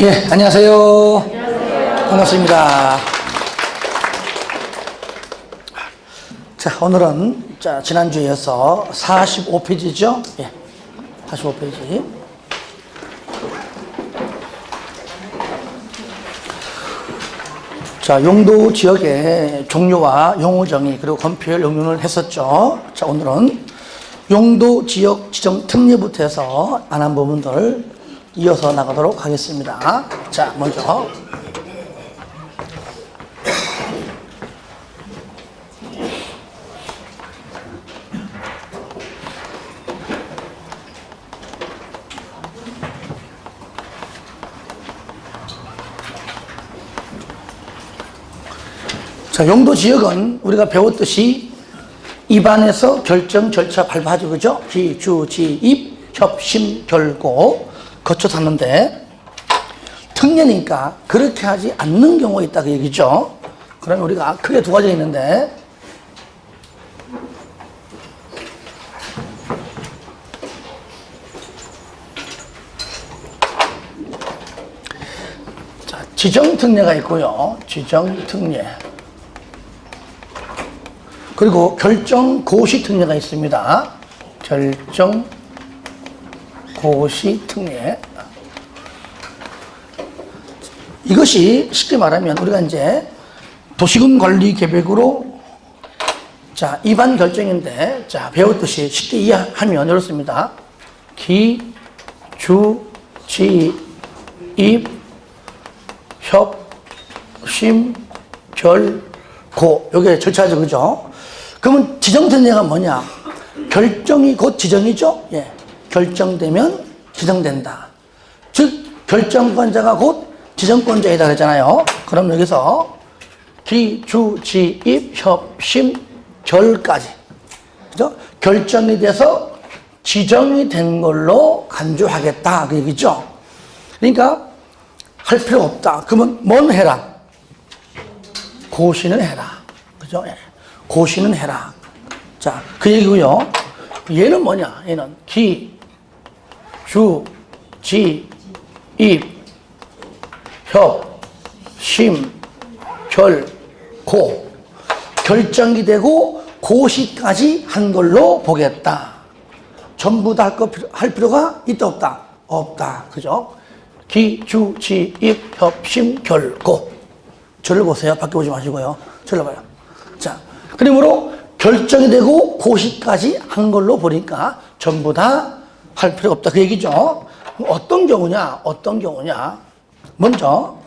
예, 안녕하세요. 안녕하세요. 반갑습니다. 자, 오늘은 지난주에 이어서 45페이지죠? 예, 45페이지. 자, 용도 지역의 종류와 용어 정의 그리고 건폐율 용문을 했었죠. 자, 오늘은 용도 지역 지정 특례부터 해서 안 한 부분들 이어서 나가도록 하겠습니다. 자, 먼저 자, 용도 지역은 우리가 배웠듯이 입안에서 결정 절차 밟아죠, 그죠? 기, 주, 지, 입, 협, 심, 결고 거쳐서 하는데 특례니까 그렇게 하지 않는 경우가 있다 그 얘기죠. 그러면 우리가 크게 두 가지가 있는데 자, 지정 특례가 있고요. 지정 특례. 그리고 결정 고시 특례가 있습니다. 결정 고시 특례. 이것이 쉽게 말하면 우리가 이제 도시군 관리 계획으로 자, 입안 결정인데 자, 배웠듯이 쉽게 이해하면 이렇습니다. 기, 주, 지, 입, 협, 심, 결, 고. 요게 절차죠, 그죠? 그러면 지정특례가 뭐냐? 결정이 곧 지정이죠? 예. 결정되면 지정된다. 즉, 결정권자가 곧 지정권자이다 그랬잖아요. 그럼 여기서 기, 주, 지, 입, 협, 심, 결까지. 그죠? 결정이 돼서 지정이 된 걸로 간주하겠다. 그 얘기죠. 그러니까 할 필요 없다. 그러면 뭔 해라? 고시는 해라. 그죠? 예. 고시는 해라. 자, 그 얘기고요. 얘는 뭐냐? 얘는 기, 주, 지, 입, 협, 심, 결, 고. 결정이 되고 고시까지 한 걸로 보겠다. 전부 다 할 필요가 있다 없다? 없다. 그죠? 기, 주, 지, 입, 협, 심, 결, 고. 저를 보세요. 밖에 보지 마시고요. 저를 봐요. 자, 그러므로 결정이 되고 고시까지 한 걸로 보니까 전부 다 할 필요가 없다. 그 얘기죠. 어떤 경우냐? 어떤 경우냐? 먼저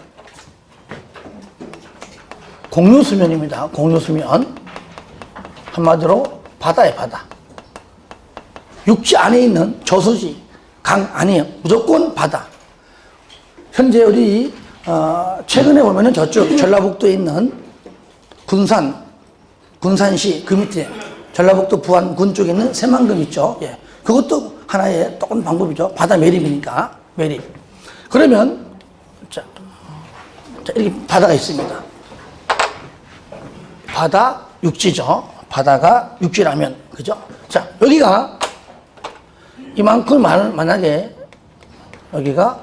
공유수면입니다. 공유수면. 한마디로 바다에 바다. 육지 안에 있는 저수지, 강 아니에요. 무조건 바다. 현재 우리 최근에 보면은 저쪽 전라북도에 있는 군산시 그 밑에 전라북도 부안군 쪽에 있는 새만금 있죠. 예. 그것도 하나의 똑같은 방법이죠. 바다 매립이니까. 매립. 그러면 자, 이렇게 바다가 있습니다. 바다 육지죠. 바다가 육지라면 그죠? 자, 여기가 이만큼 만약에 여기가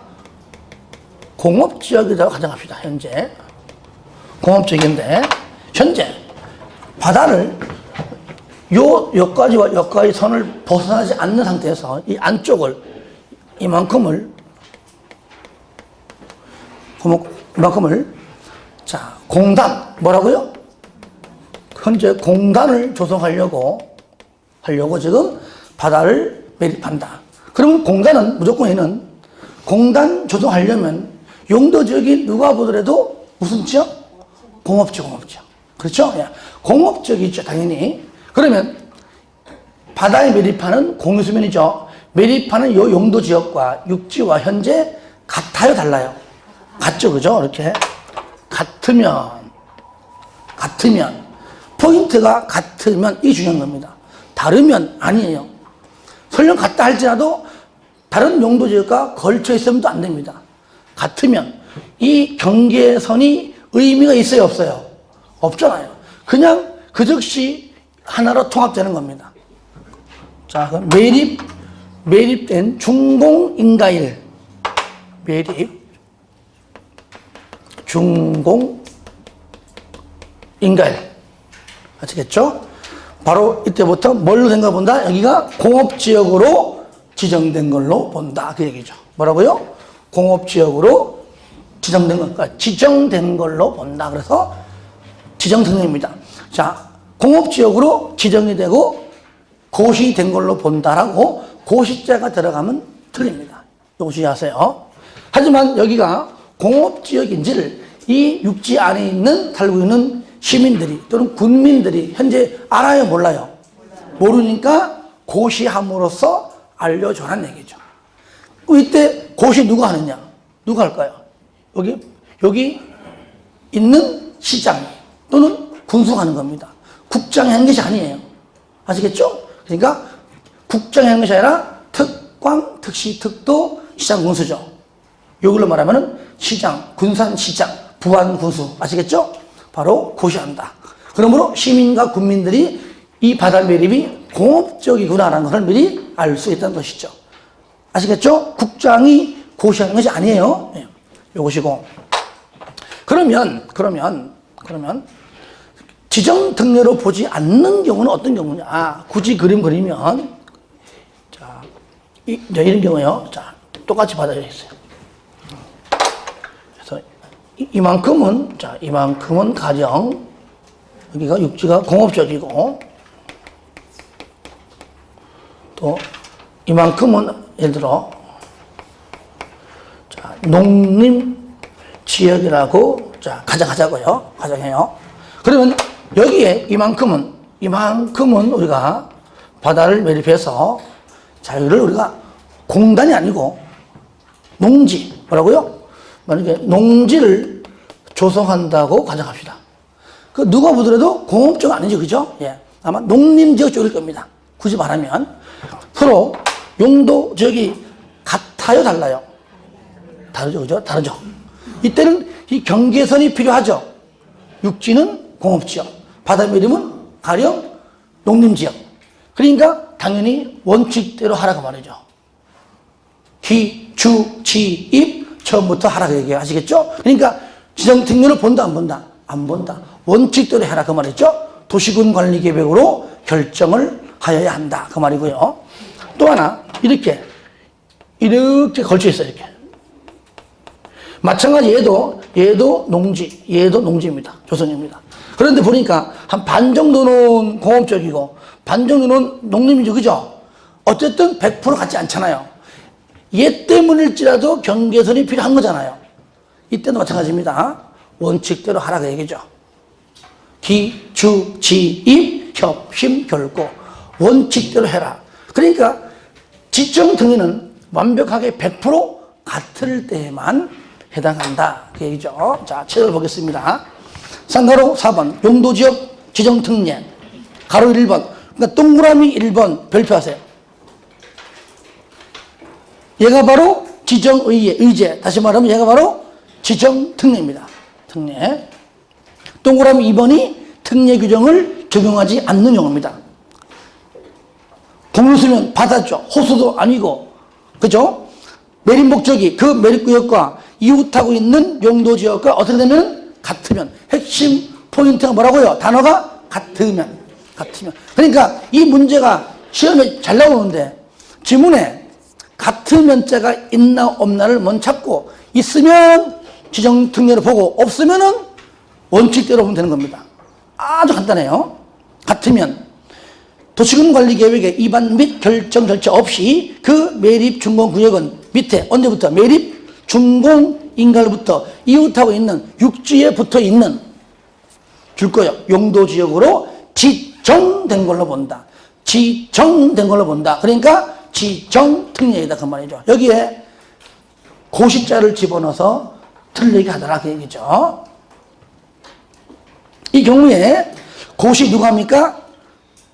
공업지역이라고 가정합시다. 현재 공업지역인데 현재 바다를 여기까지와 여기까지 선을 벗어나지 않는 상태에서 이 안쪽을 이만큼을 자, 공단 뭐라고요? 현재 공단을 조성하려고 지금 바다를 매립한다. 그러면 공단은 무조건 얘는 공단 조성하려면 용도 지역이 누가 보더라도 무슨 지역? 공업지역. 그렇죠? 예. 공업지역이죠, 당연히. 그러면 바다에 매립하는 공유수면이죠. 매립하는 요 용도 지역과 육지와 현재 같아요, 달라요? 같죠, 그죠? 이렇게 같으면 포인트가 같으면 이 중요한 겁니다. 다르면 아니에요. 설령 같다 할지라도 다른 용도 지역과 걸쳐 있으면 또 안 됩니다. 같으면 이 경계선이 의미가 있어요, 없어요? 없잖아요. 그냥 그 즉시 하나로 통합되는 겁니다. 자, 그럼 매립된 중공인가일 매립 준공, 인가일. 아시겠죠? 바로 이때부터 뭘로 된가 본다? 여기가 공업지역으로 지정된 걸로 본다. 그 얘기죠. 뭐라고요? 공업지역으로 지정된 걸로 본다. 그래서 지정특례입니다. 자, 공업지역으로 지정이 되고 고시 된 걸로 본다라고 고시자가 들어가면 틀립니다. 이거 주의하세요. 하지만 여기가 공업지역인지를 이 육지 안에 있는 살고 있는 시민들이 또는 군민들이 현재 알아요, 몰라요? 모르니까 고시함으로써 알려줘라는 얘기죠. 이때 고시 누가 하느냐? 누가 할까요? 여기 있는 시장 또는 군수가 하는 겁니다. 국장이 하는 것이 아니에요. 아시겠죠? 그러니까 국장이 하는 것이 아니라 특광, 특시, 특도, 시장, 군수죠. 이걸로 말하면 시장, 군산시장, 부안군수. 아시겠죠? 바로 고시한다. 그러므로 시민과 군민들이 이 바다 매립이 공업적이구나라는 것을 미리 알 수 있다는 것이죠. 아시겠죠? 국장이 고시하는 것이 아니에요. 네. 요것이고. 그러면 지정 특례로 보지 않는 경우는 어떤 경우냐? 굳이 그림 그리면 자, 이런 경우요. 자, 똑같이 받아져 있어요. 그래서 이만큼은 가령 여기가 육지가 공업적이고 또 이만큼은 예를 들어 자, 농림 지역이라고 자, 가정해요. 그러면 여기에 이만큼은 우리가 바다를 매립해서 자유를 우리가 공단이 아니고 농지, 뭐라고요? 만약에 농지를 조성한다고 가정합시다. 그 누가 보더라도 공업적 아니죠, 그죠? 예. 아마 농림지역 쪽일 겁니다. 굳이 말하면. 서로 용도 지역이 같아요, 달라요? 다르죠, 그죠? 다르죠. 이때는 이 경계선이 필요하죠. 육지는 공업지역, 바다 매립은 가령 농림지역. 그러니까 당연히 원칙대로 하라고 말이죠. 기, 주, 지, 입 처음부터 하라고 얘기해요. 아시겠죠? 그러니까 지정특례를 본다, 안 본다? 안 본다. 원칙대로 해라 그 말이죠. 도시군 관리 계획으로 결정을 하여야 한다 그 말이고요. 또 하나 이렇게 걸쳐 있어요. 이렇게. 마찬가지 얘도 농지입니다. 조선입니다. 그런데 보니까 한 반 정도는 공업적이고 반 정도는 농림이죠. 그죠? 어쨌든 100% 같지 않잖아요. 얘 때문일지라도 경계선이 필요한 거잖아요. 이때도 마찬가지입니다. 원칙대로 하라고 얘기죠. 기, 주, 지, 입, 협, 심, 결고 원칙대로 해라. 그러니까 지정특례는 완벽하게 100% 같을 때만 해당한다. 그 얘기죠. 자, 책을 보겠습니다. 쌍가로 4번 용도지역 지정특례 가로 1번 그러니까 동그라미 1번 별표하세요. 얘가 바로 지정의제 다시 말하면 얘가 바로 지정특례입니다. 특례. 동그라미 2번이 특례 규정을 적용하지 않는 용어입니다. 공유수면 바다죠. 호수도 아니고 그죠? 매립 목적이 그 매립구역과 이웃하고 있는 용도지역과 어떻게 되면 같으면 핵심 포인트가 뭐라고요? 단어가 같으면 그러니까 이 문제가 시험에 잘 나오는데 지문에 같으면자가 있나 없나를 먼저 찾고 있으면 지정특례를 보고 없으면은 원칙대로 보면 되는 겁니다. 아주 간단해요. 같으면 도시군 관리 계획의 위반 및 결정 절차 없이 그 매립 준공 구역은 밑에 언제부터 매립 준공 인가로부터 이웃하고 있는 육지에 붙어 있는 줄 거예요. 용도 지역으로 지정된 걸로 본다. 지정된 걸로 본다. 그러니까 지정특례이다 그 말이죠. 여기에 고시자를 집어넣어서 틀리게 하더라 그 얘기죠. 이 경우에 고시 누가 합니까?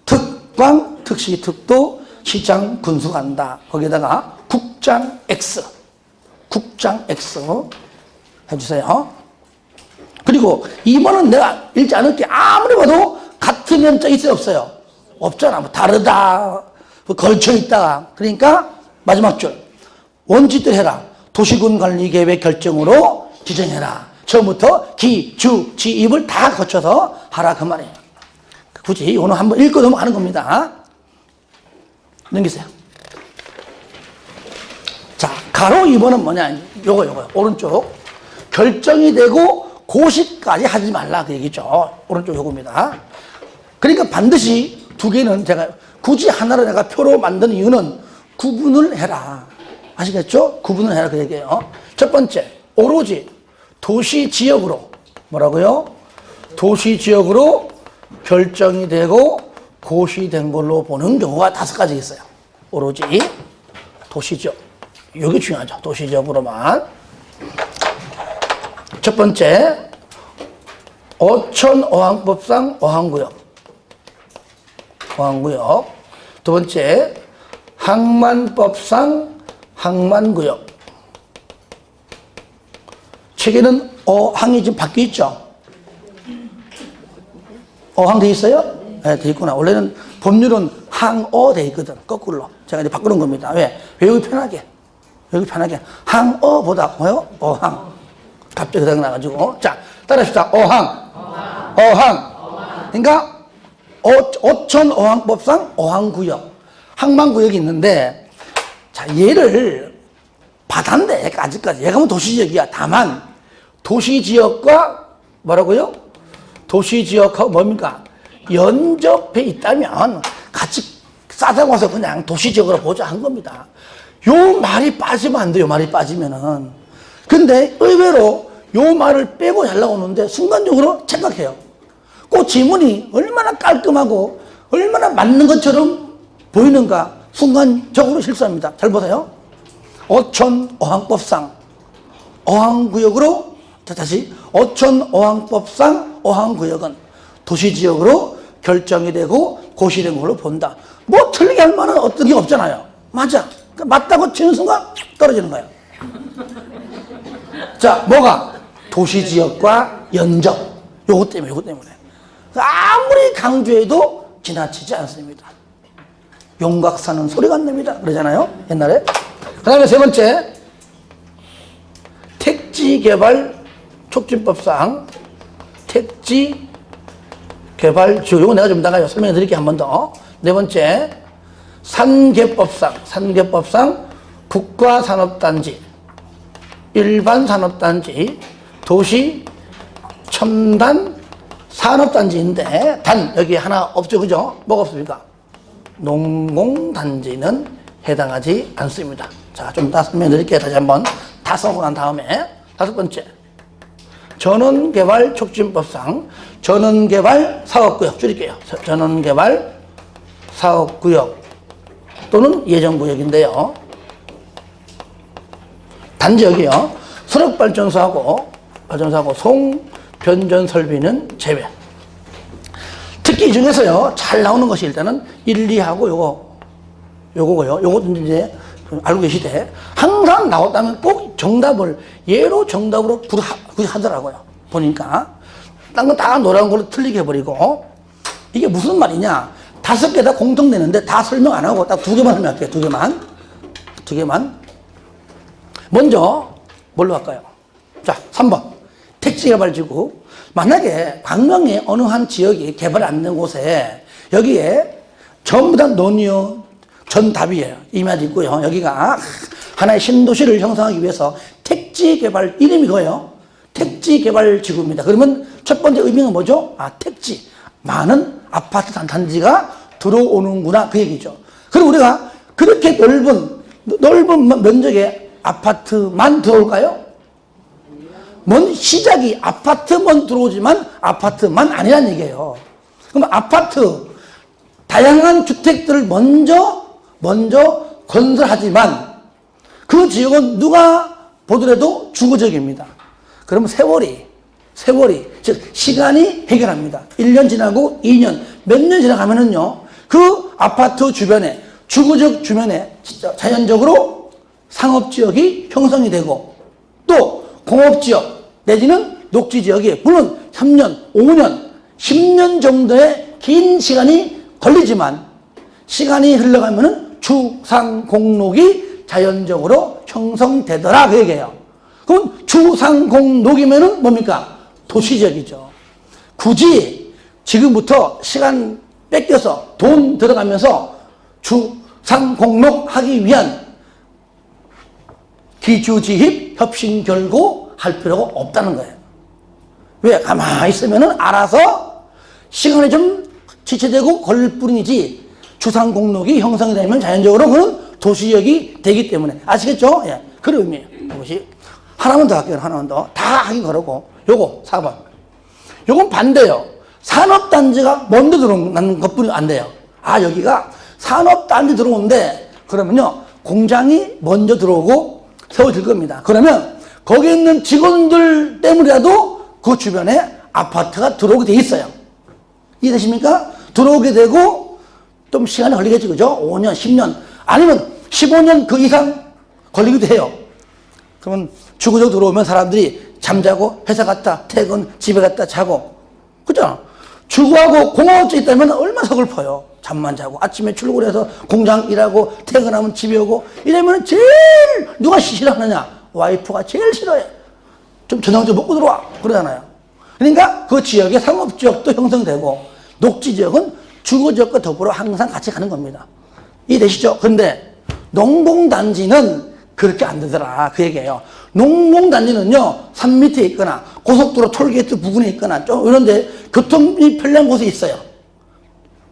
특광, 특시, 특도, 시장, 군수가 한다. 거기에다가 국장 X 해주세요. 그리고 2번은 내가 읽지 않을게. 아무리 봐도 같으면 자 있어요, 없어요? 없잖아. 뭐 다르다, 뭐 걸쳐있다. 그러니까 마지막 줄 원칙대로 해라. 도시군 관리 계획 결정으로 지정해라. 처음부터 기, 주, 지, 입을 다 거쳐서 하라 그 말이에요. 굳이 오늘 한번 읽고 넘어가는 겁니다. 넘기세요. 자, 가로 2번은 뭐냐? 요거. 오른쪽. 결정이 되고 고시까지 하지 말라. 그 얘기죠. 오른쪽 요겁니다. 그러니까 반드시 두 개는 제가 굳이 하나를 내가 표로 만든 이유는 구분을 해라. 아시겠죠? 구분을 해라. 그 얘기예요. 첫 번째, 오로지 도시 지역으로 뭐라고요? 도시 지역으로 결정이 되고 고시된 걸로 보는 경우가 5가지 있어요. 오로지 도시 지역. 이게 중요하죠. 도시 지역으로만. 첫 번째, 어촌어항법상 어항구역. 어항구역. 두 번째, 항만법상 항만구역. 책에는 어항이 지금 바뀌어 있죠? 어항 돼 있어요? 네, 돼 있구나. 원래는 법률은 항어 돼 있거든. 거꾸로. 제가 이제 바꾸는 겁니다. 왜? 외우기 편하게. 외우기 편하게. 항어보다 뭐요? 어항. 갑자기 생각나가지고. 자, 따라합시다. 어항. 그러니까 어촌어항법상 어항구역. 항만구역이 있는데, 자, 얘를 바다인데, 아직까지. 얘가 뭐 도시지역이야. 다만, 도시지역과 뭐라고요? 도시지역하고 뭡니까? 연접해 있다면 같이 싸다고 와서 그냥 도시지역으로 보자 한 겁니다. 요 말이 빠지면 안 돼요. 말이 빠지면은. 근데 의외로 요 말을 빼고 하려고 하는데 순간적으로 착각해요. 그 지문이 얼마나 깔끔하고 얼마나 맞는 것처럼 보이는가 순간적으로 실수합니다. 잘 보세요. 어촌어항법상 어항구역으로 다시 어촌어항법상 어항구역은 도시지역으로 결정이 되고 고시된 걸로 본다. 뭐 틀리게 할 만한 어떤 게 없잖아요. 맞아. 그러니까 맞다고 치는 순간 떨어지는 거예요. 자, 뭐가? 도시지역과 연접. 요것 때문에. 아무리 강조해도 지나치지 않습니다. 용각 사는 소리가 안 납니다. 그러잖아요. 옛날에. 그 다음에 세 번째. 택지개발 촉진법상 택지개발지역. 요거 내가 좀 이따가 설명해 드릴게요. 한 번 더. 네 번째. 산계법상 국가산업단지, 일반산업단지, 도시 첨단 산업단지인데 단 여기 하나 없죠. 그죠? 뭐가 없습니까? 농공단지는 해당하지 않습니다. 자, 좀 더 설명해 드릴게요. 다시 한번 다 써고 난 다음에. 5번째, 전원개발 촉진법상 전원개발 사업구역 줄일게요. 전원개발 사업구역 또는 예정구역인데요. 단지 여기요. 수력발전소하고 송변전 설비는 제외. 특히 이 중에서요, 잘 나오는 것이 일단은 1, 2하고 요거고요. 요것도 이제 알고 계시되, 항상 나왔다면 꼭 정답을, 예로 정답으로 하더라고요. 보니까. 딴 거 다 노란 걸로 틀리게 해버리고, 이게 무슨 말이냐. 5개 다 공통되는데 다 설명 안 하고 딱 2개만 설명할게요. 2개만. 먼저, 뭘로 할까요? 자, 3번. 택지개발지구. 만약에 광명의 어느 한 지역이 개발 안 된 곳에 여기에 전부 다 논이요, 전답이에요. 이마도 있고요. 여기가 하나의 신도시를 형성하기 위해서 택지개발, 이름이 그거예요. 택지개발지구입니다. 그러면 첫 번째 의미는 뭐죠? 택지. 많은 아파트 단지가 들어오는구나. 그 얘기죠. 그럼 우리가 그렇게 넓은 면적의 아파트만 들어올까요? 시작이 아파트만 들어오지만 아파트만 아니란 얘기예요. 그럼 아파트, 다양한 주택들을 먼저 건설하지만 그 지역은 누가 보더라도 주거지역입니다. 그러면 세월이, 즉, 시간이 해결합니다. 1년 지나고 2년, 몇 년 지나가면은요, 그 아파트 주변에, 주거지역 주변에 자연적으로 상업지역이 형성이 되고 또 공업지역 내지는 녹지지역이 물론 3년, 5년, 10년 정도의 긴 시간이 걸리지만 시간이 흘러가면은 주상공록이 자연적으로 형성되더라. 그 얘기예요. 그럼 주상공록이면은 뭡니까? 도시지역이죠. 굳이 지금부터 시간 뺏겨서 돈 들어가면서 주상공록 하기 위한 기주지입 협신결고 할 필요가 없다는 거예요. 왜? 가만히 있으면은 알아서 시간이 좀 지체되고 걸릴 뿐이지 주상공록이 형성이 되면 자연적으로 그는 도시지역이 되기 때문에. 아시겠죠? 예. 그런 의미예요. 이것이. 하나만 더 할게요. 하나만 더. 다 하기 그러고. 요거 4번. 요건 반대요. 산업단지가 먼저 들어오는 것뿐이 안 돼요. 아, 여기가 산업단지 들어오는데 그러면요. 공장이 먼저 들어오고 세워질 겁니다. 그러면 거기에 있는 직원들 때문이라도 그 주변에 아파트가 들어오게 돼 있어요. 이해되십니까? 들어오게 되고 좀 시간이 걸리겠지, 그죠? 5년, 10년, 아니면 15년 그 이상 걸리기도 해요. 그러면 주거적 들어오면 사람들이 잠자고 회사 갔다 퇴근, 집에 갔다 자고, 그죠? 주거하고 공업지에 있다면 얼마나 서글퍼요. 잠만 자고 아침에 출근해서 공장 일하고 퇴근하면 집에 오고 이러면 제일 누가 싫어하느냐? 와이프가 제일 싫어해. 좀 저녁 좀 먹고 들어와 그러잖아요. 그러니까 그 지역에 상업지역도 형성되고 녹지지역은 주거지역과 더불어 항상 같이 가는 겁니다. 이해되시죠? 그런데 농공단지는 그렇게 안 되더라 그 얘기예요. 농공단지는요 산 밑에 있거나 고속도로 톨게이트 부근에 있거나 좀 이런데 교통이 편리한 곳에 있어요.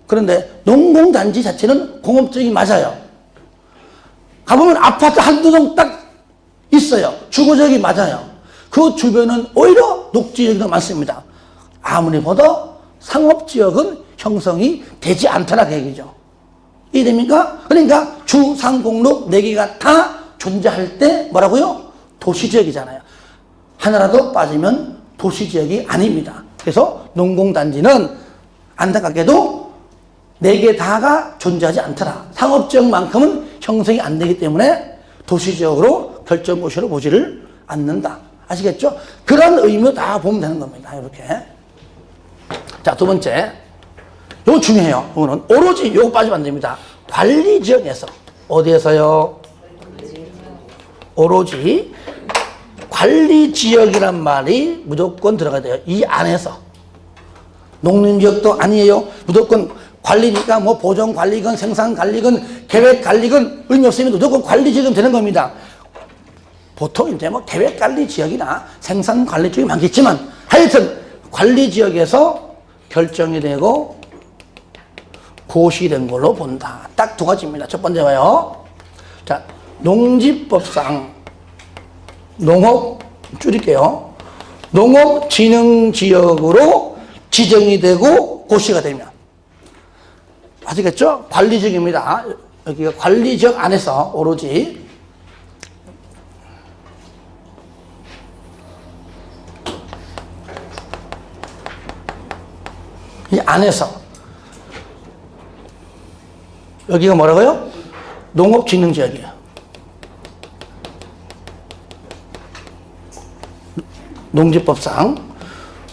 그런데 농공단지 자체는 공업적이 맞아요. 가보면 아파트 한두 동 딱 있어요. 주거지역이 맞아요. 그 주변은 오히려 녹지역이 더 많습니다. 아무리 봐도 상업지역은 형성이 되지 않더라 그 얘기죠. 이해됩니까? 그러니까 주상공록 4개가 다 존재할 때 뭐라고요? 도시지역이잖아요. 하나라도 빠지면 도시지역이 아닙니다. 그래서 농공단지는 안타깝게도 4개 다가 존재하지 않더라. 상업지역만큼은 형성이 안 되기 때문에 도시지역으로 결정고시로 보지를 않는다. 아시겠죠? 그런 의미로 다 보면 되는 겁니다. 이렇게. 자, 두 번째. 이거 중요해요. 이거는 오로지 이거 빠지면 안 됩니다. 관리지역에서. 어디에서요? 오로지 관리지역이란 말이 무조건 들어가야 돼요. 이 안에서. 농림지역도 아니에요. 무조건 관리니까 뭐 보존관리건 생산관리건 계획관리건 의미 없으면 무조건 관리지역은 되는 겁니다. 보통 이제 뭐 계획관리지역이나 생산관리지역이 많겠지만 하여튼 관리지역에서 결정이 되고 고시된 걸로 본다. 딱 두 가지입니다. 첫 번째 봐요. 자, 농지법상 농업 줄일게요. 농업진흥지역으로 지정이 되고 고시가 되면 아시겠죠? 관리지역입니다. 여기가 관리지역 안에서 오로지 이 안에서 여기가 뭐라고요? 농업진흥지역이에요. 농지법상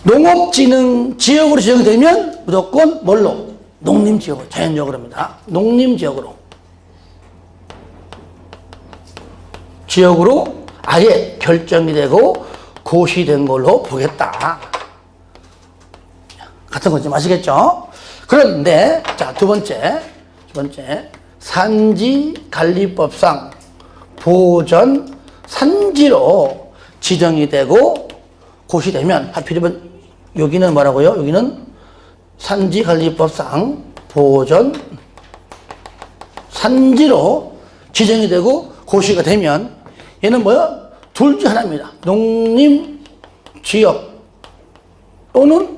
농업진흥지역으로 지정이 되면 무조건 뭘로? 농림지역으로, 자연적으로입니다. 농림지역으로. 지역으로 아예 결정이 되고 고시된 걸로 보겠다. 같은 거지 아시겠죠? 그런데 자, 두 번째 산지관리법상 보전 산지로 지정이 되고 고시되면 하필이면 여기는 뭐라고요? 여기는 산지관리법상 보전 산지로 지정이 되고 고시가 되면 얘는 뭐야? 둘 중 하나입니다. 농림지역 또는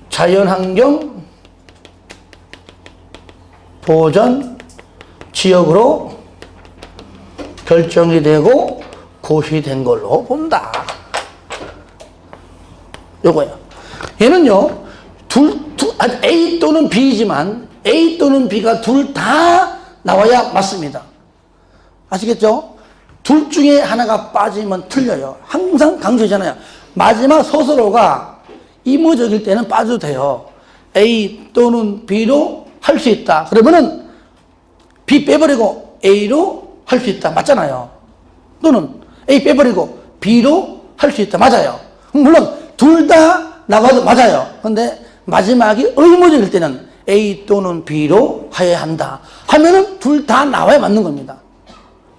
자연환경 보전 지역으로 결정이 되고 고시된 걸로 본다. 요거예요. 얘는요, A 또는 B이지만 A 또는 B가 둘 다 나와야 맞습니다. 아시겠죠? 둘 중에 하나가 빠지면 틀려요. 항상 강조하잖아요. 마지막 서술어가 의무적일 때는 빠져도 돼요. A 또는 B로 할 수 있다. 그러면은 B 빼버리고 A로 할 수 있다. 맞잖아요. 또는 A 빼버리고 B로 할 수 있다. 맞아요. 물론 둘 다 나가도 맞아요. 근데 마지막이 의무적일 때는 A 또는 B로 하여야 한다 하면은 둘 다 나와야 맞는 겁니다.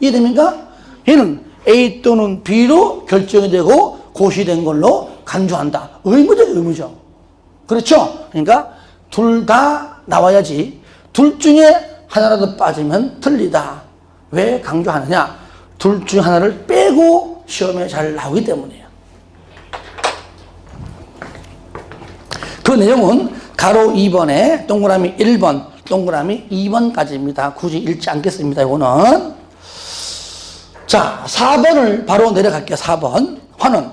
이해됩니까? 얘는 A 또는 B로 결정이 되고 고시된 걸로 간주한다. 의무죠. 그렇죠? 그러니까 둘 다 나와야지. 둘 중에 하나라도 빠지면 틀리다. 왜 강조하느냐? 둘 중 하나를 빼고 시험에 잘 나오기 때문이에요. 그 내용은 가로 2번에 동그라미 1번, 동그라미 2번까지입니다. 굳이 읽지 않겠습니다. 이거는. 자, 4번을 바로 내려갈게요. 4번. 환원.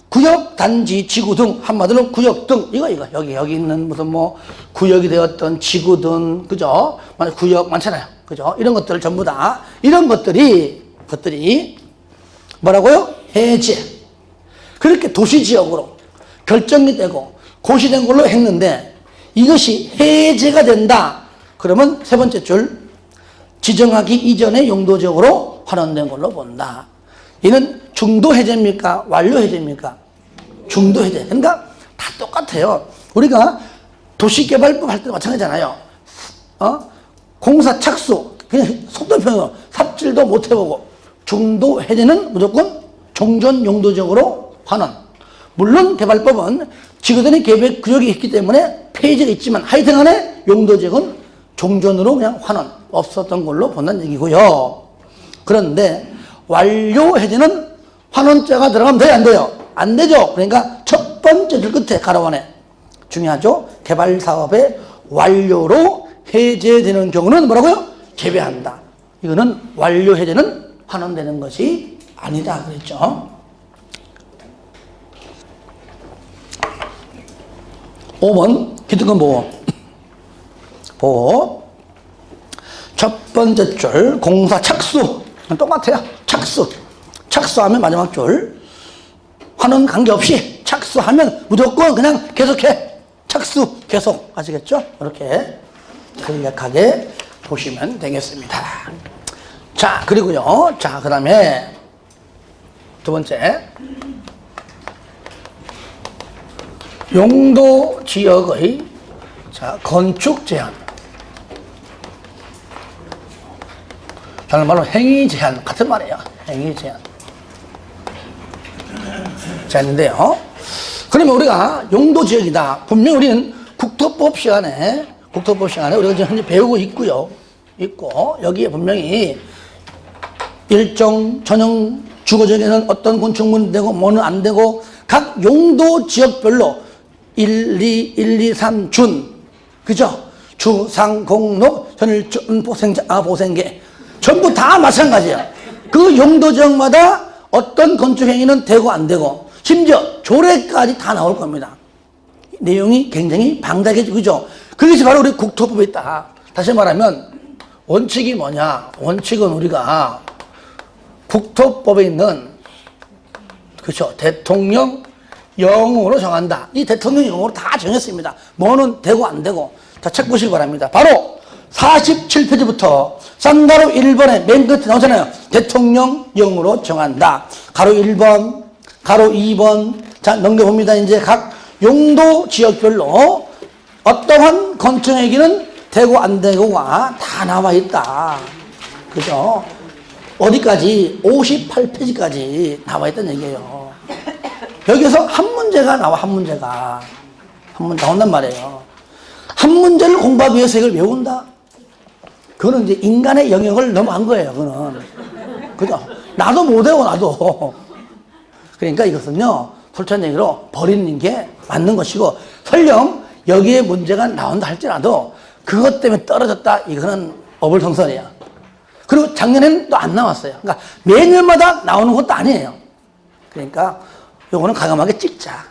구역, 단지, 지구 등, 한마디로 구역 등, 이거, 여기 있는 무슨 뭐, 구역이 되었던 지구 등, 그죠? 구역 많잖아요. 그죠? 이런 것들 전부 다, 이런 것들이 뭐라고요? 해제. 그렇게 도시지역으로 결정이 되고, 고시된 걸로 했는데, 이것이 해제가 된다. 그러면 세 번째 줄, 지정하기 이전에 용도적으로 환원된 걸로 본다. 이는 중도 해제입니까? 완료 해제입니까? 중도 해제. 그러니까 다 똑같아요. 우리가 도시개발법 할 때 마찬가지잖아요. 공사 착수, 그냥 속도평으로 삽질도 못 해보고 중도 해제는 무조건 종전 용도적으로 환원. 물론 개발법은 지구단위 계획 구역이 있기 때문에 폐지가 있지만 하여튼 간에 용도적은 종전으로 그냥 환원 없었던 걸로 본다는 얘기고요. 그런데 완료 해제는 환원자가 들어가면 돼요, 안 돼요? 안 되죠. 그러니까 첫 번째 줄 끝에 가로원에 중요하죠. 개발 사업의 완료로 해제되는 경우는 뭐라고요? 제외한다. 이거는 완료 해제는 환원되는 것이 아니다 그랬죠. 5번 기득권 보호. 첫 번째 줄 공사 착수 똑같아요. 착수하면 마지막 줄 환원 관계없이 착수하면 무조건 그냥 계속해. 착수 계속. 아시겠죠? 이렇게 간략하게 보시면 되겠습니다. 자, 그리고요. 자, 그 다음에 두 번째 용도 지역의 건축 제한. 다른 말로 행위 제한 같은 말이에요. 행위 제한. 제한인데요. 그러면 우리가 용도 지역이다. 분명 우리는 국토법 시간에 우리가 지금 현재 배우고 있고요. 여기에 분명히 일정 전용 주거지역에는 어떤 건축물이 되고 뭐는 안 되고 각 용도 지역별로 1, 2, 3 준. 그죠? 주, 상, 공, 녹, 현일준, 보생계. 전부 다 마찬가지야. 그 용도 지역마다 어떤 건축 행위는 되고 안 되고 심지어 조례까지 다 나올 겁니다. 내용이 굉장히 방대하게, 그죠? 그것이 바로 우리 국토법에 있다. 다시 말하면 원칙이 뭐냐? 원칙은 우리가 국토법에 있는, 그렇죠? 대통령 영으로 정한다. 이 대통령 영으로 다 정했습니다. 뭐는 되고 안 되고. 자, 책 보시기 바랍니다. 바로 47페이지부터 쌍가로 1번에 맨 끝에 나오잖아요. 대통령령으로 정한다. 가로 1번, 가로 2번. 자, 넘겨봅니다. 이제 각 용도 지역별로 어떠한 건축행위는 되고 안 되고가 다 나와 있다. 그죠? 어디까지? 58페이지까지 나와 있다는 얘기예요. 여기서 한 문제가 나와, 한 문제가. 한 문제 나온단 말이에요. 한 문제를 공부하기 위해서 이걸 외운다? 그거는 이제 인간의 영역을 넘어간 거예요, 그거는. 그죠? 나도 못해요, 나도. 그러니까 이것은요, 솔직한 얘기로 버리는 게 맞는 것이고, 설령 여기에 문제가 나온다 할지라도, 그것 때문에 떨어졌다, 이거는 어불성설이야. 그리고 작년에는 또 안 나왔어요. 그러니까 매년마다 나오는 것도 아니에요. 그러니까 요거는 과감하게 찍자.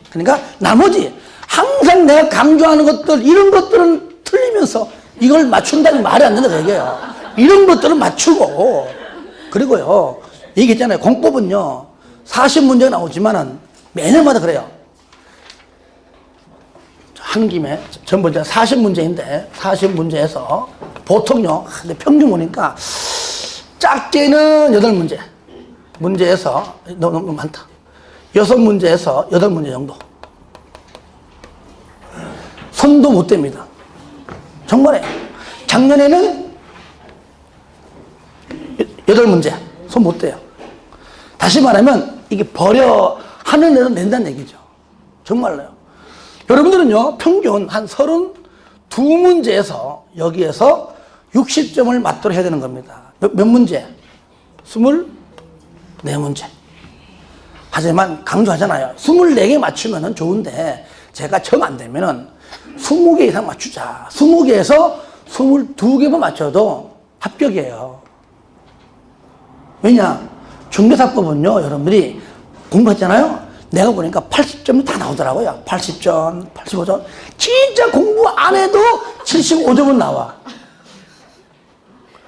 그러니까 나머지 항상 내가 강조하는 것들, 이런 것들은 틀리면서 이걸 맞춘다는 말이 안 된다고 얘기해요. 이런 것들은 맞추고. 그리고요, 얘기했잖아요. 공법은요, 40문제가 나오지만은 매년마다 그래요. 한 김에 전부 이제 40문제인데 40문제에서 보통요, 근데 평균 보니까 작게는 8문제, 문제에서 너무 많다. 6문제에서 8문제 정도. 손도 못 댑니다. 정말에 작년에는 8문제 손 못 대요. 다시 말하면 이게 버려 하는 애는 낸다는 얘기죠. 정말로요. 여러분들은요 평균 한 32문제에서 여기에서 60점을 맞도록 해야 되는 겁니다. 몇 문제? 24문제. 하지만 강조하잖아요. 24개 맞추면 좋은데 제가 정 안 되면은 20개 이상 맞추자. 20개에서 22개만 맞춰도 합격이에요. 왜냐? 중개사법은요, 여러분들이 공부했잖아요? 내가 보니까 80점이 다 나오더라고요. 80점, 85점. 진짜 공부 안 해도 75점은 나와.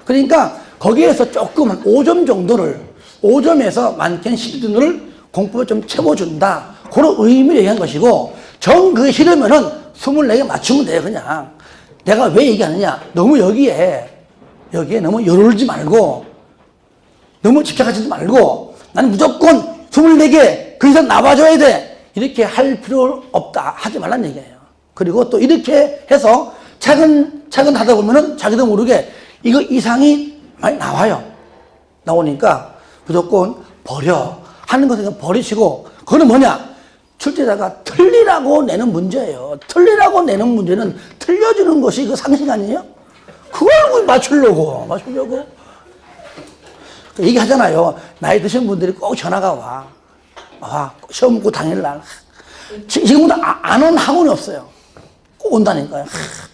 그러니까 거기에서 조금 한 5점 정도를, 5점에서 많게는 10점을 공부를 좀 채워준다. 그런 의미를 얘기한 것이고, 정 그게 싫으면은 24개 맞추면 돼요, 그냥. 내가 왜 얘기하느냐. 너무 여기에 너무 열올지 말고, 너무 집착하지 말고, 나는 무조건 24개, 그 이상 나와줘야 돼. 이렇게 할 필요 없다. 하지 말란 얘기예요. 그리고 또 이렇게 해서 차근차근 하다 보면은 자기도 모르게 이거 이상이 많이 나와요. 나오니까 무조건 버려. 하는 것은 버리시고, 그거는 뭐냐? 출제자가 틀리라고 내는 문제예요. 틀리라고 내는 문제는 틀려주는 것이 그 상식 아니에요? 그걸 맞추려고. 얘기하잖아요. 나이 드신 분들이 꼭 전화가 와. 시험 보고 당일날. 지금보다 안 온 학원이 없어요. 꼭 온다니까요.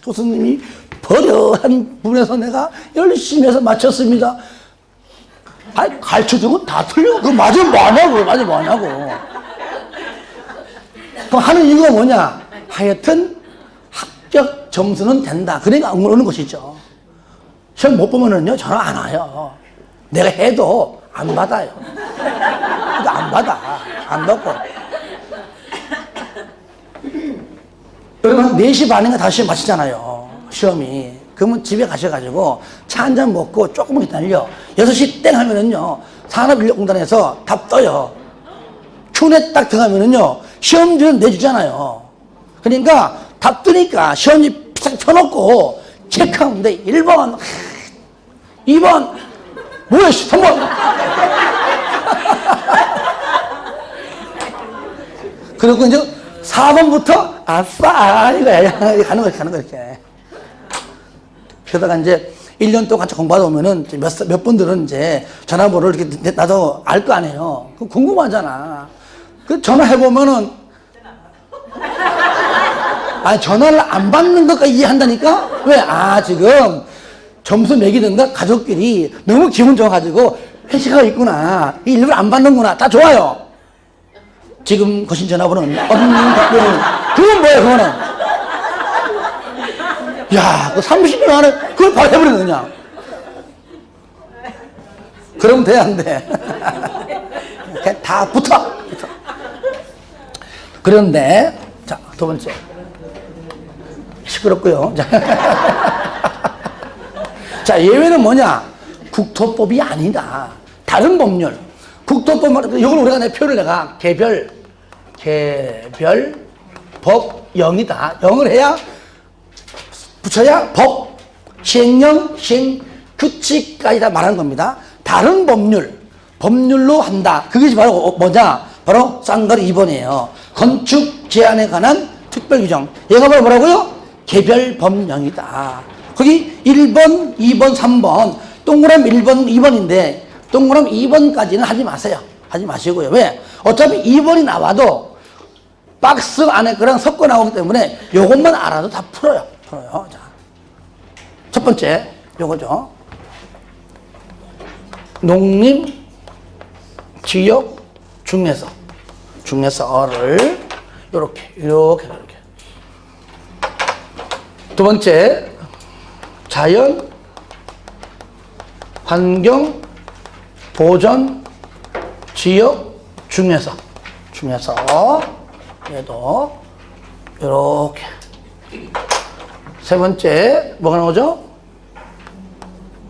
교수님이 버려 한 부분에서 내가 열심히 해서 맞췄습니다. 가르쳐준 건 다 틀려. 그거 맞으면 뭐하냐고. 그럼 하는 이유가 뭐냐? 하여튼 합격 점수는 된다. 그러니까 오는 것이죠. 시험 못 보면은요, 전화 안 와요. 내가 해도 안 받아요. 안 받고. 여러분, 한 4시 반인가 5시에 마치잖아요. 시험이. 그러면 집에 가셔가지고 차 한 잔 먹고 조금 기다려. 6시 땡 하면은요, 산업인력공단에서 답 떠요. 큐에 딱 들어가면은요, 시험지는 내주잖아요. 그러니까 답 뜨니까 시험지 딱 펴놓고 체크하면 돼. 1번, 2번, 뭐야, 3번. 그리고 이제 4번부터 아싸, 이거야. 가는 거 이렇게. 그러다가 이제 1년 동안 같이 공부하다 보면은 몇 분들은 이제 전화번호를 이렇게 나도 알 거 아니에요. 그거 궁금하잖아. 그 전화해보면은, 전화를 안 받는 것까지 이해한다니까? 왜? 지금 점수 매기든가 가족끼리 너무 기분 좋아가지고 회식하고 있구나. 일부러 안 받는구나. 다 좋아요. 지금 거신 전화번호는 없는 답변은. 그건 뭐야, 그거는? 야, 그 30년 안에 그걸 바로 해버리는 거냐? 그러면 돼, 안 돼? 그냥 다 붙어. 그런데, 자, 두 번째. 시끄럽고요. 자, 예외는 뭐냐? 국토법이 아니다. 다른 법률. 국토법, 이걸 우리가 표를 내가 개별, 법, 영이다. 영을 해야, 붙여야 법, 시행령, 시행, 규칙까지 다 말하는 겁니다. 다른 법률로 한다. 그게 바로 뭐냐? 바로 쌍거리 2번이에요. 건축 제한에 관한 특별 규정. 얘가 바로 뭐라고요? 개별 법령이다. 거기 1번, 2번, 3번, 동그라미 1번, 2번인데, 동그라미 2번까지는 하지 마세요. 하지 마시고요. 왜? 어차피 2번이 나와도 박스 안에 그랑 섞어 나오기 때문에 요것만 알아도 다 풀어요. 자, 첫 번째, 요거죠. 농림, 지역, 중에서를 요렇게. 두 번째, 자연, 환경, 보전, 지역, 중에서 얘도 요렇게. 세 번째, 뭐가 나오죠?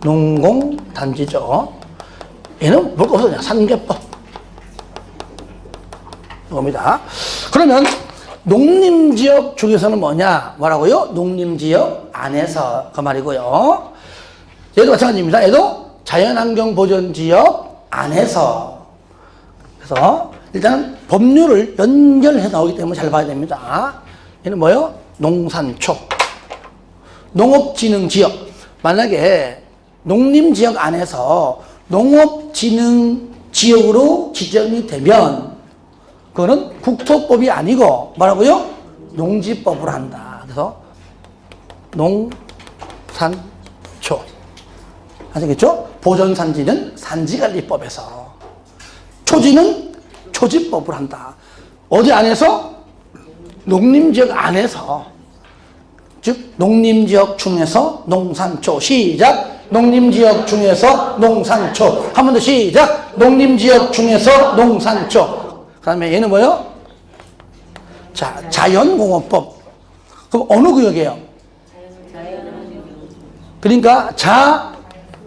농공단지죠. 얘는 볼 거 없어요. 산개법. 이겁니다. 그러면 농림지역 중에서는 뭐냐? 뭐라고요? 농림지역 안에서 그 말이고요. 얘도 마찬가지입니다. 얘도 자연환경보전지역 안에서. 그래서 일단 법률을 연결해 나오기 때문에 잘 봐야 됩니다. 얘는 뭐예요? 농산초. 농업진흥지역. 만약에 농림지역 안에서 농업진흥지역으로 지정이 되면 그거는 국토법이 아니고 뭐라고요? 농지법으로 한다. 그래서 농산초. 아시겠죠? 보전산지는 산지관리법에서, 초지는 초지법으로 한다. 어디 안에서? 농림지역 안에서. 즉 농림지역 중에서 농산초. 시작. 농림지역 중에서 농산초. 한 번 더 시작. 농림지역 중에서 농산초. 그 다음에 얘는 뭐예요? 자, 자연공업법. 그럼 어느 구역이에요? 그러니까 자,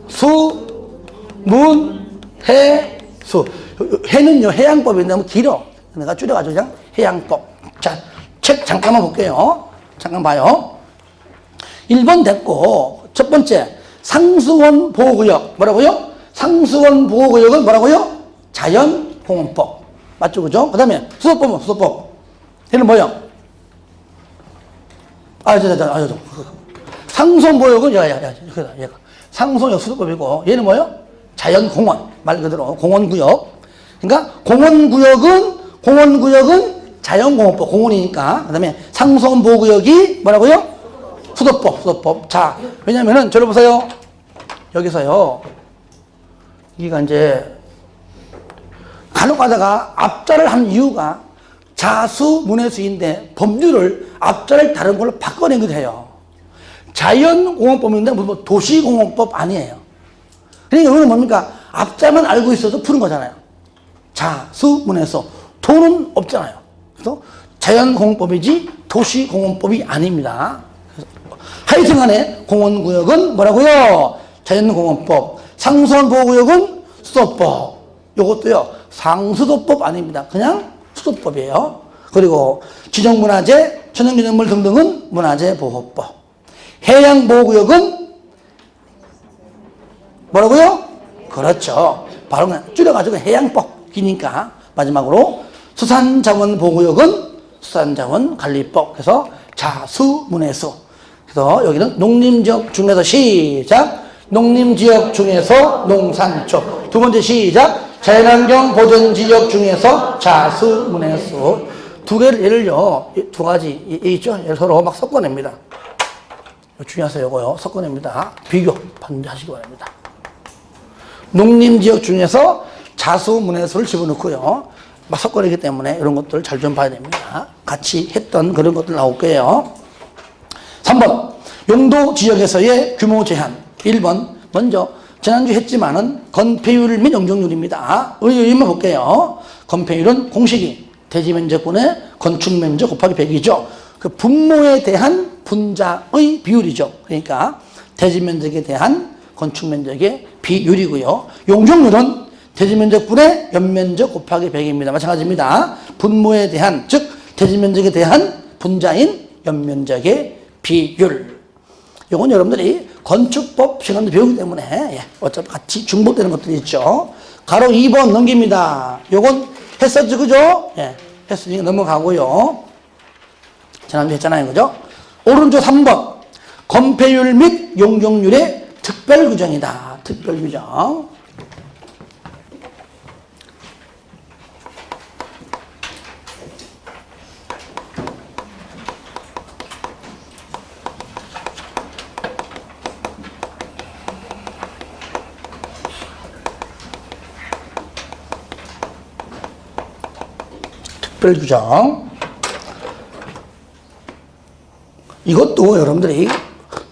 수, 문, 해, 수. 해는요, 해양법이 너무 길어. 내가 줄여가지고 그냥 해양법. 자, 책 잠깐만 볼게요. 잠깐 봐요. 1번 됐고, 첫 번째, 상수원 보호구역. 뭐라고요? 상수원 보호구역은 뭐라고요? 자연공원법. 맞죠, 그죠? 그 다음에 수도법은 수도법. 얘는 뭐예요? 상수원 보호구역은 얘가. 상수원 수도법이고, 얘는 뭐예요? 자연공원. 말 그대로 공원구역. 그러니까 공원구역은 자연공원법, 공원이니까. 그 다음에 상수원 보호구역이 뭐라고요? 수도법. 자, 왜냐면은, 저를 보세요. 여기서요. 여기가 이제, 간혹 가다가 압자를 한 이유가 자수, 문해수인데 법률을 압자를 다른 걸로 바꿔낸 게 돼요. 자연공원법인데 무슨 도시공원법 아니에요. 그러니까 이거는 뭡니까? 압자만 알고 있어도 푸는 거잖아요. 자수, 문해수. 도는 없잖아요. 그래서 자연공원법이지 도시공원법이 아닙니다. 하여튼간에 공원구역은 뭐라고요? 자연공원법. 상수원보호구역은 수도법. 요것도요, 상수도법 아닙니다. 그냥 수도법이에요. 그리고 지정문화재, 천연기념물 등등은 문화재보호법. 해양보호구역은 뭐라고요? 그렇죠. 바로 그냥 줄여가지고 해양법. 기니까. 마지막으로 수산자원보호구역은 수산자원관리법. 그래서 자수, 문해수. 그래서 여기는 농림지역 중에서 시작. 농림지역 중에서 농산초. 두 번째 시작. 자연환경 보전지역 중에서 자수, 문해수. 두 개를 예를요, 두 가지 있죠? 서로 막 섞어냅니다. 중요하세요, 요거요. 섞어냅니다. 비교 반드시 하시기 바랍니다. 농림지역 중에서 자수, 문해수를 집어넣고요. 막 섞어내기 때문에 이런 것들 잘 좀 봐야 됩니다. 같이 했던 그런 것들 나올 거예요. 3번. 용도 지역에서의 규모 제한. 1번. 먼저 지난주 했지만은 건폐율 및 용적률입니다. 여기만 볼게요. 건폐율은 공식이 대지면적분의 건축면적 곱하기 100이죠. 그 분모에 대한 분자의 비율이죠. 그러니까 대지면적에 대한 건축면적의 비율이고요. 용적률은 대지면적분의 연면적 곱하기 100입니다. 마찬가지입니다. 분모에 대한, 즉 대지면적에 대한 분자인 연면적의 비율. 이건 여러분들이 건축법 시간도 배우기 때문에 어차피 같이 중복되는 것들이 있죠. 가로 2번 넘깁니다. 요건 했었죠, 그죠? 했으니까 넘어가고요. 지난주 했잖아요, 그죠? 오른쪽 3번. 건폐율 및 용적률의 특별 규정이다. 특별 규정. 특별규정. 이것도 여러분들이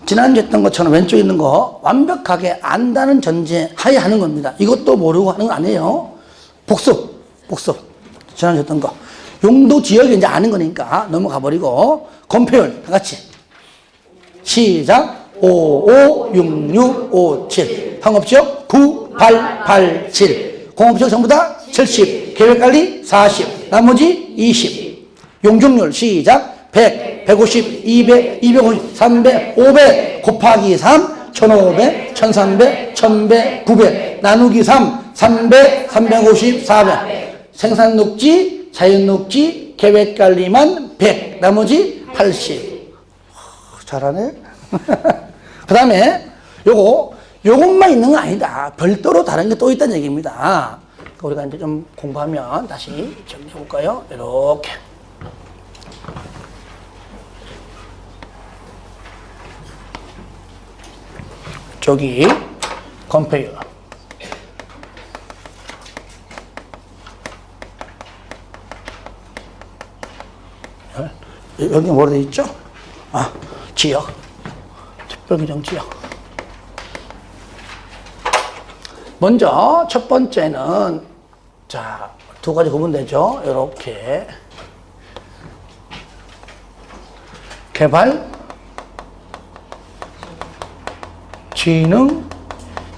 지난주 했던 것처럼 왼쪽에 있는 거 완벽하게 안다는 전제 하에 하는 겁니다. 이것도 모르고 하는 거 아니에요. 복습. 지난주 했던 거. 용도 지역이 이제 아는 거니까 넘어가 버리고, 건폐율 다 같이. 시작. 556657. 상업지역 9887. 공업지역 전부 다 70. 계획관리 40, 나머지 20. 용적률 시작. 100, 150, 200, 250, 300, 500 곱하기 3, 1500, 1300, 1100, 900 나누기 3, 300, 350, 400. 생산 녹지, 자연 녹지, 계획관리만 100, 나머지 80. 잘하네. 그 다음에 요것만 있는 건 아니다. 별도로 다른 게 또 있다는 얘기입니다. 우리가 이제 좀 공부하면 다시 정리해 볼까요? 이렇게. 저기, 컴페이어. 여기 뭐로 되어 있죠? 아, 지역. 특별규정 지역. 먼저, 첫 번째는, 자, 두 가지 구분되죠? 이렇게. 개발, 지능,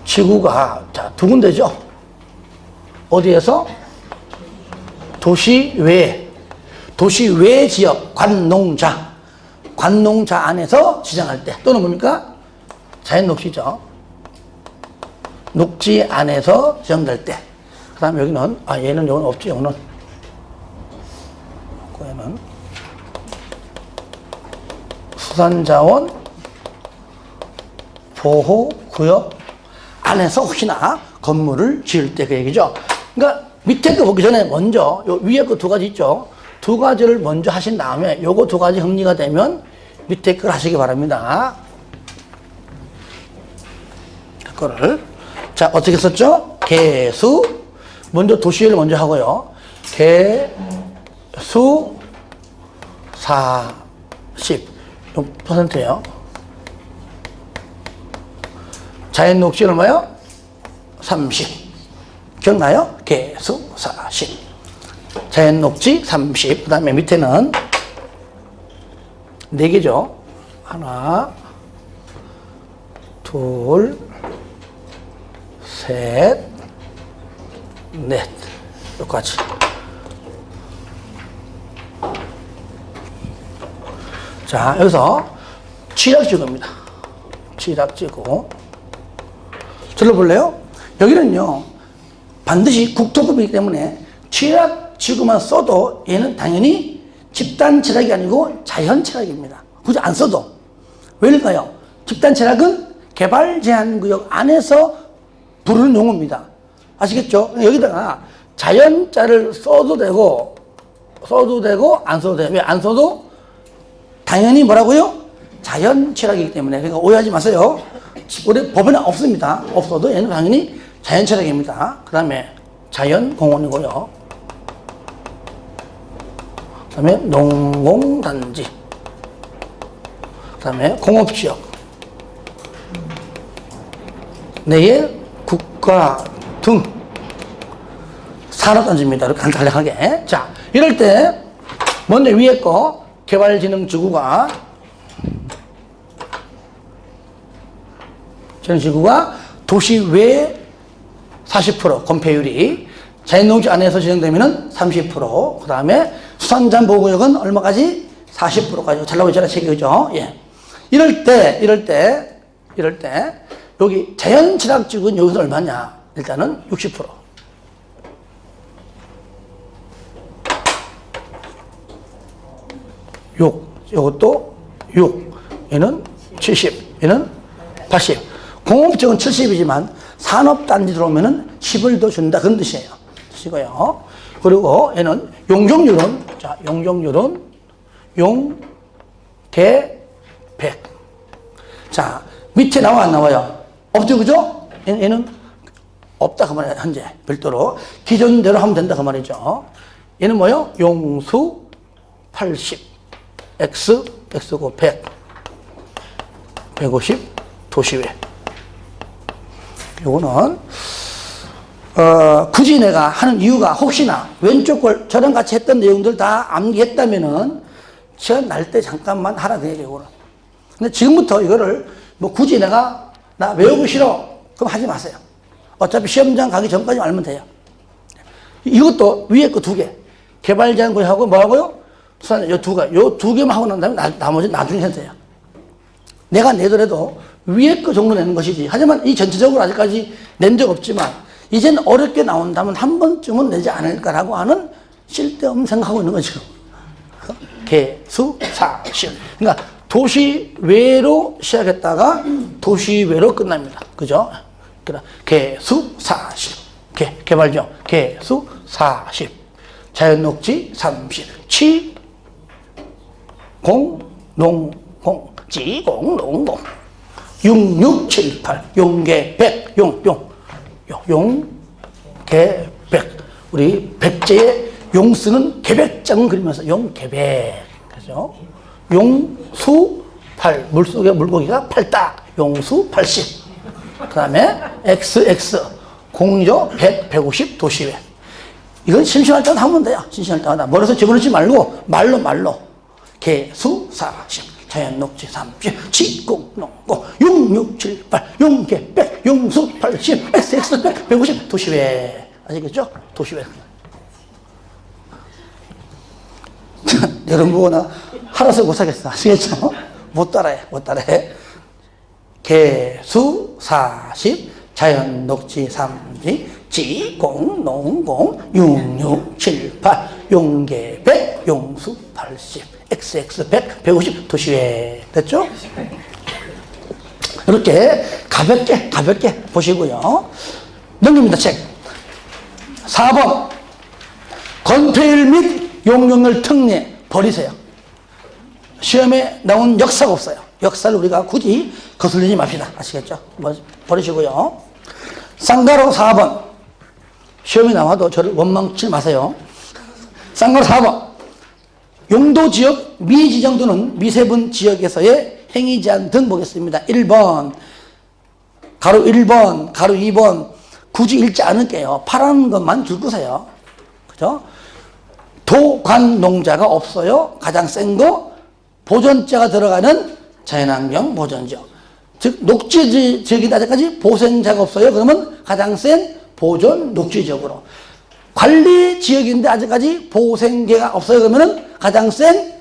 지구가, 자, 두 군데죠? 어디에서? 도시 외 지역, 관농자 안에서 지정할 때, 또는 뭡니까? 자연 녹지죠. 녹지 안에서 지정될 때. 그 다음에 여기는, 얘는 없지, 얘는. 수산자원 보호구역 안에서 혹시나 건물을 지을 때 그 얘기죠. 그러니까 밑에 거 보기 전에 먼저 요 위에 거 두 가지 있죠. 두 가지를 먼저 하신 다음에 요거 두 가지 정리가 되면 밑에 걸 하시기 바랍니다. 그거를. 자, 어떻게 썼죠? 개수. 먼저 도시를 먼저 하고요. 개수 40. 요 퍼센트예요. 자연 녹지 얼마요? 30. 기억나요? 개수 40. 자연 녹지 30. 그 다음에 밑에는 4개죠. 하나, 둘, 셋, 넷. 여기까지. 자, 여기서 취락지구입니다. 취락지구. 들어볼래요? 여기는요, 반드시 국토법이기 때문에 취락지구만 써도 얘는 당연히 집단 취락이 아니고 자연 취락입니다. 굳이 안 써도. 왜일까요? 집단 취락은 개발 제한 구역 안에서 부르는 용어입니다. 아시겠죠? 여기다가 자연자를 써도 되고, 안 써도 돼요. 왜 안 써도? 당연히 뭐라고요? 자연 취락이기 때문에. 그러니까 오해하지 마세요. 우리 법에는 없습니다. 없어도 얘는 당연히 자연 취락입니다. 그 다음에 자연공원이고요. 그 다음에 농공단지. 그 다음에 공업지역. 내의 국가 등 산업단지입니다. 이렇게 간단하게. 자, 이럴 때 먼저 위에 거 개발진흥지구가 도시 외 40% 건폐율이 자연농지 안에서 지정되면 30%. 그 다음에 수산자원 보호구역은 얼마까지? 40%까지. 잘 나오고 있잖아요. 책이죠. 예. 이럴 때, 여기 자연취락지구는 여기서 얼마냐? 일단은 60%. 요것도 6. 얘는 70. 얘는 80. 공업지역은 70이지만 산업단지 들어오면은 10을 더 준다. 그런 뜻이에요. 뜻이고요. 그리고 얘는 용적률은, 자, 용적률은 개 100. 자, 밑에 나와 안 나와요? 없죠, 그죠? 얘는 없다. 그 말이에요. 현재. 별도로. 기존대로 하면 된다. 그 말이죠. 얘는 뭐요? 용수 80. X고 100. 150. 도시외. 요거는, 굳이 내가 하는 이유가 혹시나 왼쪽 걸 저랑 같이 했던 내용들 다 암기했다면은 시간 날 때 잠깐만 하라 그 얘기예요, 이거는. 근데 지금부터 이거를 뭐 굳이 나 외우기 싫어. 그럼 하지 마세요. 어차피 시험장 가기 전까지 알면 돼요. 이것도 위에 거 두 개. 개발제한구역하고 뭐하고요? 수산 요 두 개만 하고 난 다음에 나머지 나중에 해도 돼요. 내가 내더라도 위에 거 정도 내는 것이지. 하지만 이 전체적으로 아직까지 낸 적 없지만 이젠 어렵게 나온다면 한 번쯤은 내지 않을까라고 하는 쓸데없는 생각하고 있는 거죠. 개수 사실. 그러니까 도시외로 시작했다가 도시외로 끝납니다. 그죠? 그러니까 개수 사실. 개발죠. 개수 40. 자연녹지 30. 치, 공, 농, 공. 지공, 농, 공. 6, 6, 7, 8. 용계 100. 용, 개, 100. 우리 백제의 용 쓰는 개백장 그리면서 용개백. 그죠? 용수 8. 물속에 물고기가 8딱. 용수 80. 그 다음에 XX. 공조 100, 150 도시외. 이건 심심할 때마다 하면 돼요. 심심할 때마다. 머리에서 집어넣지 말고 말로. 개수 40. 자연녹지 30. 지공, 농공. 6, 6, 7, 8. 용계 100. 용수 80. XX 100, 150 도시외. 아시겠죠? 도시외. 여러분 보고 나 하라서 못하겠어. 아시겠죠? 못 따라해. 개수 40. 자연녹지 30. 지공, 농공. 6, 6, 7, 8. 용계 100. 용수 80. XX 100, 150 도시외. 됐죠? 이렇게 가볍게 보시고요. 넘깁니다. 책. 4번. 건폐율 및 용역률 특례 버리세요. 시험에 나온 역사가 없어요. 역사를 우리가 굳이 거슬리지 맙시다. 아시겠죠? 버리시고요. 쌍가로 4번. 시험에 나와도 저를 원망치 마세요. 쌍가로 4번. 용도지역 미지정 또는 미세분 지역에서의 행위제한 등 보겠습니다. 1번, 가로 1번, 가로 2번. 굳이 읽지 않을게요. 파란 것만 줄거세요. 그죠? 도관농자가 없어요. 가장 센 거, 보존자가 들어가는 자연환경 보존지역. 즉, 녹지지역인데 아직까지 보생자가 없어요. 그러면 가장 센 보존 녹지지역으로. 관리지역인데 아직까지 보생계가 없어요. 그러면 가장 센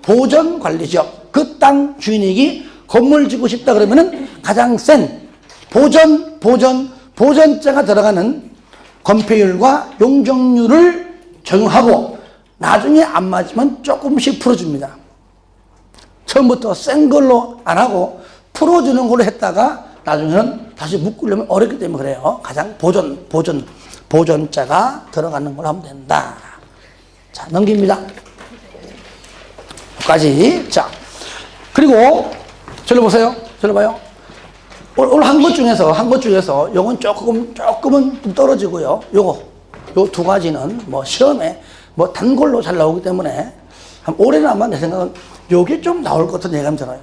보존관리지역. 그 땅 주인에게 건물 짓고 싶다 그러면 가장 센 보존자가 들어가는 건폐율과 용적률을 적용하고 나중에 안 맞으면 조금씩 풀어줍니다. 처음부터 센 걸로 안 하고 풀어주는 걸로 했다가 나중에는 다시 묶으려면 어렵기 때문에 그래요. 가장 보존자가 들어가는 걸로 하면 된다. 자, 넘깁니다. 여기까지. 자, 그리고 저를 보세요. 저를 봐요. 오늘 한 것 중에서 요건 조금은 좀 떨어지고요. 요 두 가지는 뭐 시험에 뭐 단골로 잘 나오기 때문에 올해나마 내 생각은 요게 좀 나올 것 같은 예감이 들어요.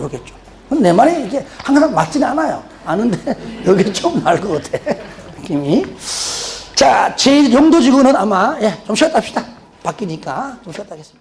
요게 좀. 내 말이 이게 항상 맞지는 않아요. 아는데 요게 좀 나을 것 같아. 느낌이. 자, 제 용도지구는 아마 좀 쉬었다 합시다. 바뀌니까 좀 쉬었다 하겠습니다.